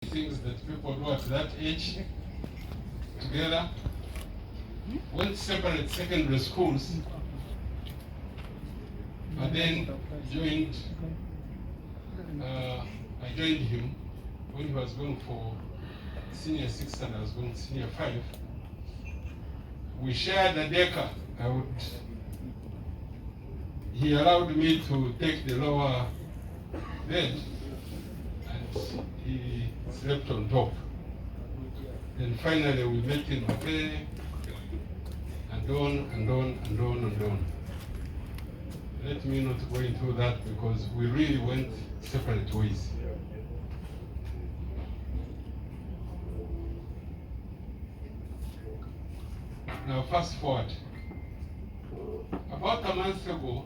things that people do at that age together. Went separate secondary schools, but then joined. I joined him when he was going for senior 6 and I was going senior 5. We shared a decker. He allowed me to take the lower bed and he slept on top. Then finally we met in Mate and on and on and on and on. Let me not go into that because we really went separate ways. Now fast forward. About a month ago,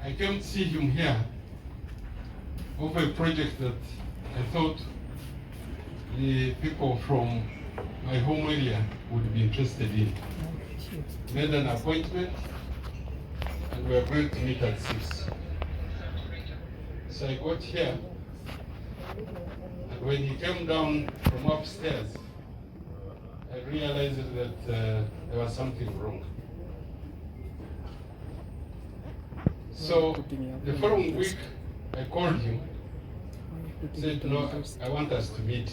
I came to see him here over a project that I thought the people from my home area would be interested in. Made an appointment and we agreed to meet at 6. So I got here and when he came down from upstairs, I realized that there was something wrong. So the following week, I called him, said, no, I want us to meet.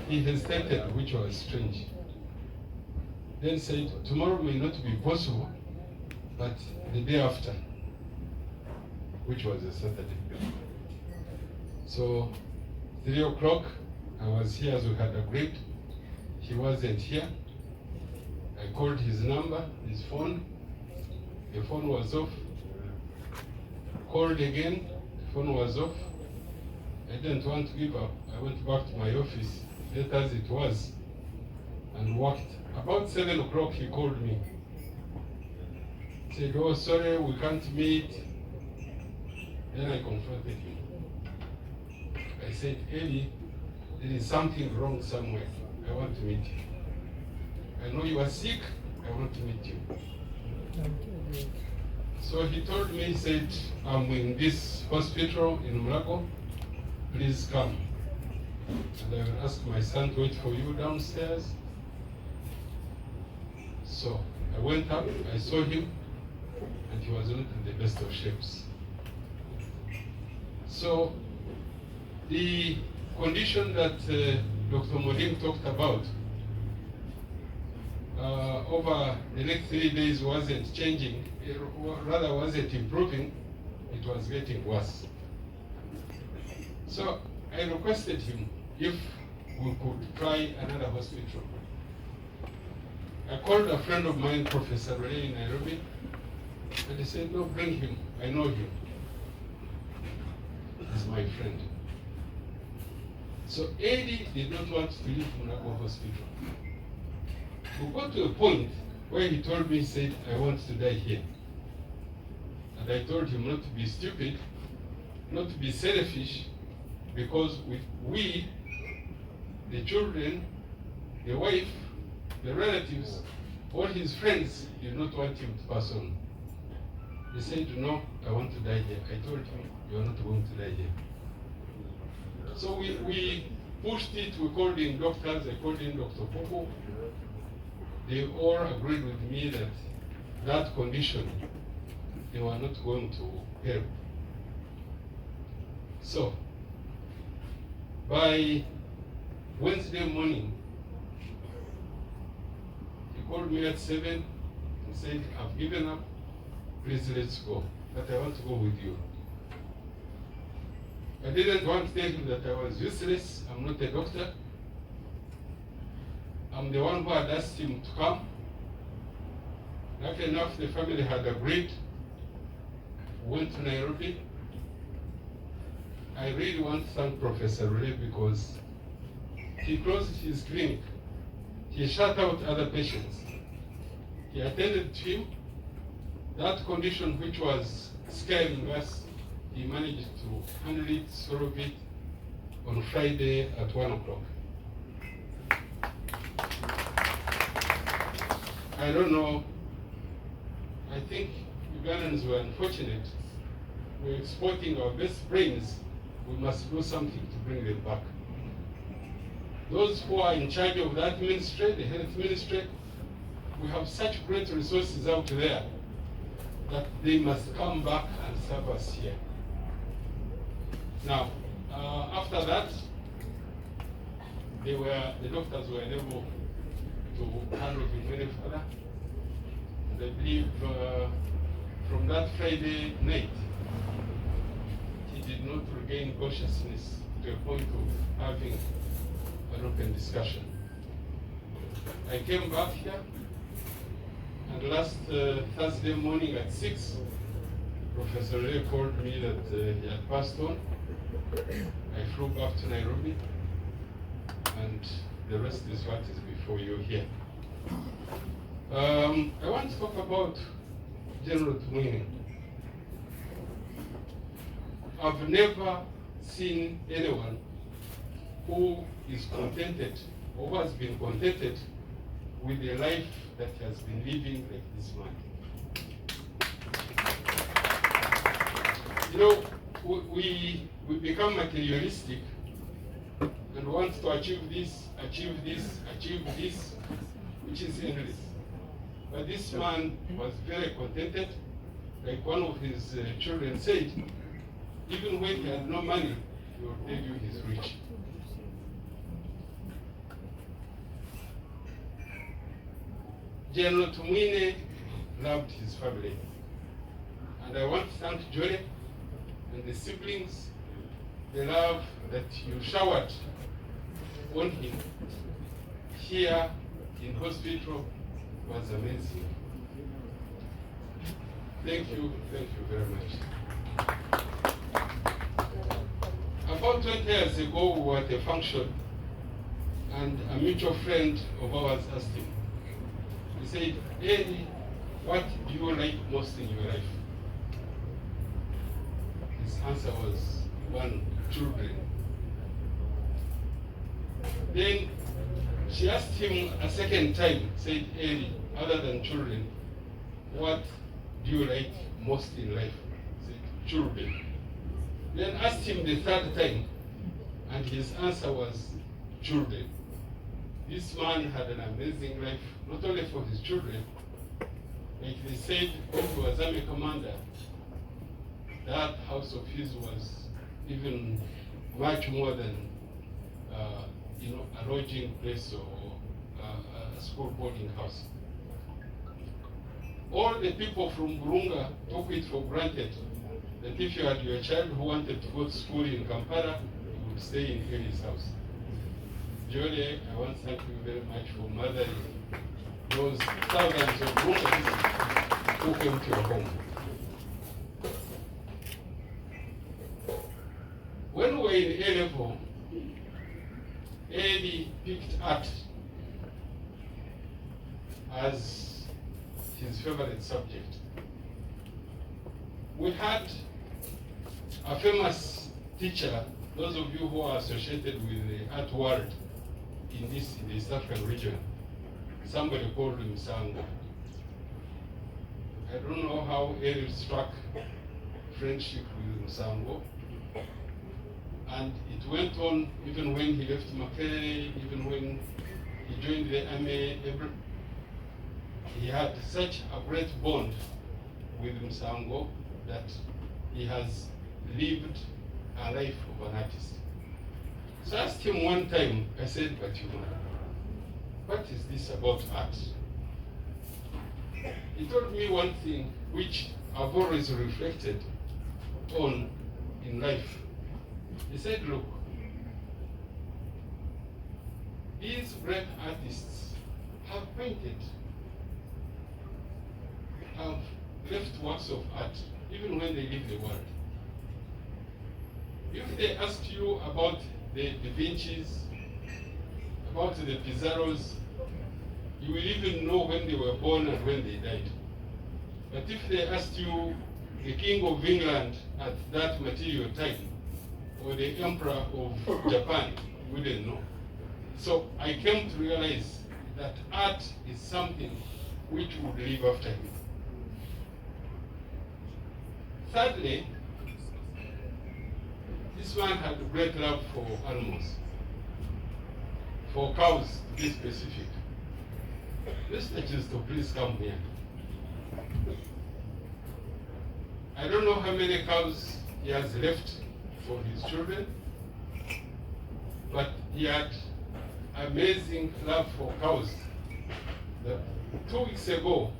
He hesitated, which was strange. Then said, tomorrow may not be possible, but the day after, which was a Saturday. So 3 o'clock, I was here as we had agreed. He wasn't here. I called his number, his phone. The phone was off. Called again, the phone was off. I didn't want to give up. I went back to my office, late as it was, and worked. About 7 o'clock, he called me. Said, oh, sorry, we can't meet. Then I confronted him. I said, Elly, there is something wrong somewhere. I want to meet you. I know you are sick. I want to meet you. So he told me, he said, I'm in this hospital in Mulago. Please come. And I will ask my son to wait for you downstairs. So I went up, I saw him, and he was not in the best of shapes. So the condition that Dr. Moding talked about over the next 3 days wasn't changing, rather wasn't improving, it was getting worse. So I requested him if we could try another hospital. I called a friend of mine, Professor Ray in Nairobi, and he said, no, bring him, I know him. He's my friend. So Elly did not want to leave Mulago Hospital. We got to a point where he told me, he said, I want to die here. And I told him not to be stupid, not to be selfish, because we, the children, the wife, the relatives, all his friends did not want him to pass on. He said, no, I want to die here. I told him, you are not going to die here. So we pushed it, we called in doctors, I called in Dr. Kookie. They all agreed with me that that condition, they were not going to help. So, by Wednesday morning, he called me at 7 and said, I've given up, please let's go, but I want to go with you. I didn't want to tell him that I was useless, I'm not a doctor. I'm the one who had asked him to come. Lucky enough, the family had agreed. Went to Nairobi. I really want to thank Professor Ray because he closed his clinic. He shut out other patients. He attended to him. That condition which was scaring us, he managed to handle it, solve it on Friday at 1 o'clock. I don't know, I think Ugandans were unfortunate we're exporting our best brains, we must do something to bring them back. Those who are in charge of that ministry, the health ministry, we have such great resources out there that they must come back and serve us here. Now, after that, the doctors were unable to handle him any further. And I believe from that Friday night, he did not regain consciousness to a point of having an open discussion. I came back here, and last Thursday morning at 6, Professor Ray called me that he had passed on. I flew back to Nairobi, and the rest is what is before you here. I want to talk about General Tumwine. I've never seen anyone who is contented or who has been contented with a life that he has been living like this man. You know, we become materialistic and want to achieve this, which is endless. But this man was very contented. Like one of his children said, even when he had no money, he will tell you he's rich. General Tumwine loved his family. And I want to thank Jory and the siblings, the love that you showered on him here in hospital was amazing. Thank you very much. About 20 years ago, we were at a function, and a mutual friend of ours asked him, he said, Elly, what do you like most in your life? His answer was, one, children. Then she asked him a second time, said, Elly, other than children, what do you like most in life? He said, children. Then asked him the third time, and his answer was children. This man had an amazing life, not only for his children, like they said when he was army commander, that house of his was even much more than a lodging place or a school boarding house. All the people from Burunga took it for granted that if you had your child who wanted to go to school in Kampala, you would stay in Elly's house. Jolie, I want to thank you very much for mothering those thousands of Burungans who came to your home. When we were in A level, Elly picked art as his favorite subject. We had a famous teacher, those of you who are associated with the art world in the East African region, somebody called him Sango. I don't know how Elly struck friendship with Sango. And it went on even when he left Makerere, even when he joined the army. He had such a great bond with Msango that he has lived a life of an artist. So I asked him one time, I said, but you know, what is this about art? He told me one thing which I've always reflected on in life. He said, look, these great artists have painted, have left works of art, even when they leave the world. If they asked you about the Da Vinci's, about the Pizarros, you will even know when they were born and when they died. But if they asked you the King of England at that material time, or the Emperor of Japan, you wouldn't know. So I came to realize that art is something which would live after him. Thirdly, man had great love for animals, for cows to be specific. Mr. Chisto, please come here. I don't know how many cows he has left for his children, but he had amazing love for cows. 2 weeks ago,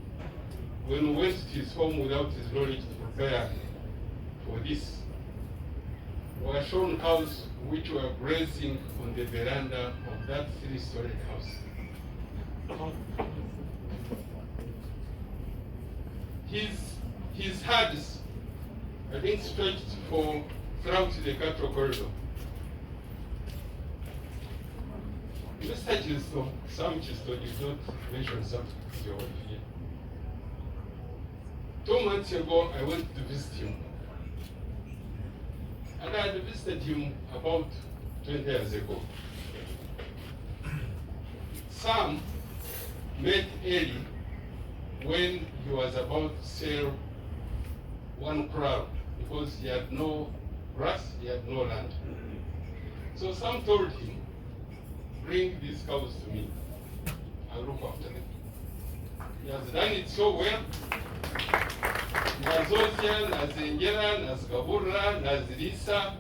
when we went to his home without his knowledge to prepare for this, we were shown cows which were grazing on the veranda of that 3-story house. His herds are being stretched throughout the cattle corridor. Mr. Chisto, Sam Chisto did not mention something to your wife here. 2 months ago, I went to visit him. And I had visited him about 20 years ago. Sam met Elly when he was about to sell 1 crowd because he had no grass, he had no land. So Sam told him, bring these cows to me. I'll look after them. He has done it so well. Nazozia, Nazengera, Nazgabura, Nazrisa,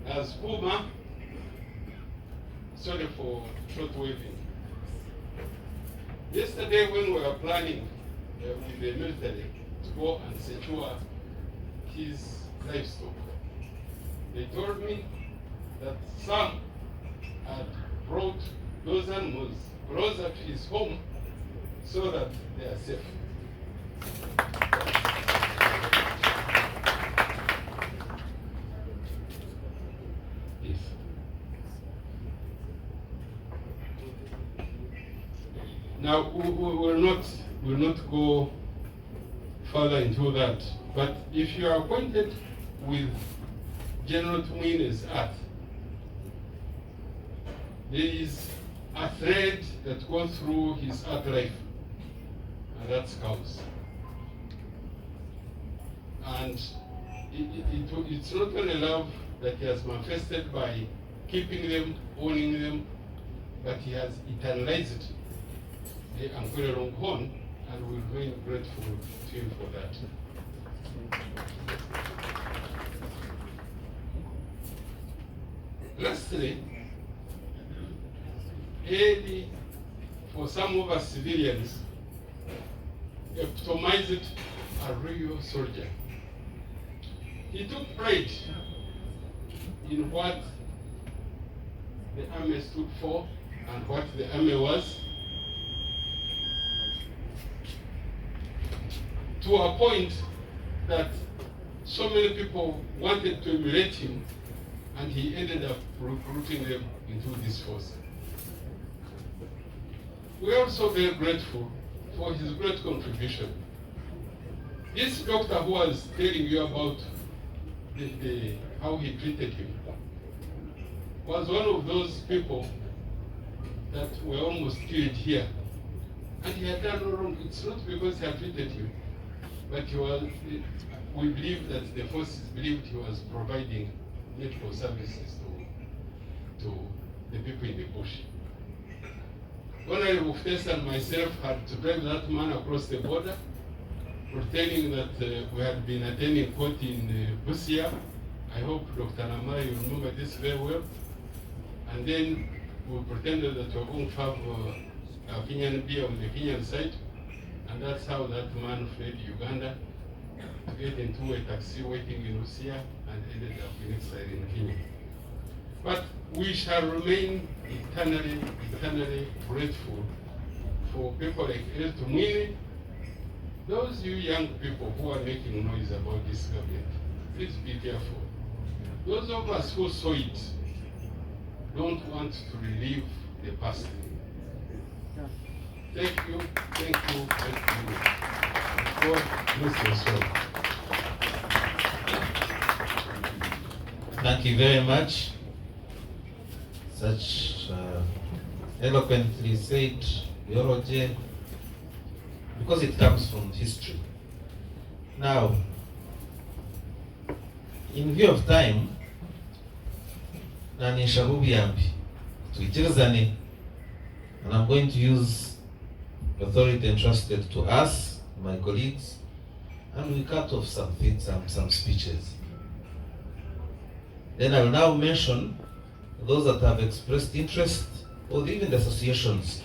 Nazkuma. Sorry for short waving. Yesterday when we were planning with the military to go and secure his livestock, they told me that Sam had brought those animals closer to his home so that they are safe. Yes. Now we will not go further into that, but if you are acquainted with General Tumwine's art, there is a thread that goes through his art life, and that's cows. And it's not only love that he has manifested by keeping them, owning them, but he has eternalized the Ankwele Longhorn, and we're very grateful to him for that. Lastly, Elly, for some of us civilians, epitomized a real soldier. He took pride in what the army stood for and what the army was, to a point that so many people wanted to emulate him, and he ended up recruiting them into this force. We are also very grateful for his great contribution. This doctor who was telling you about how he treated him was one of those people that were almost killed here. And he had done no wrong. It's not because he had treated him, but we believe that the forces believed he was providing medical services to the people in the bush. Honorable Muftes and myself had to drive that man across the border, pretending that we had been attending court in Busia. I hope Dr. Namara, you remember this very well. And then we pretended that we were going to have a Kenyan beer on the Kenyan side, and that's how that man fled Uganda to get into a taxi waiting in Busia and ended up in exile in Kenya. But we shall remain eternally grateful for people like Elly Tumwine. Those you young people who are making noise about this government, please be careful. Those of us who saw it don't want to relive the past. Thank you. God bless your soul. Thank you very much. Such eloquently said theology, because it comes from history. Now, in view of time, nanisha bubi yambi tuikirizane, and I'm going to use authority entrusted to us, my colleagues, and we cut off some things, some speeches. Then I will now mention those that have expressed interest, or even the associations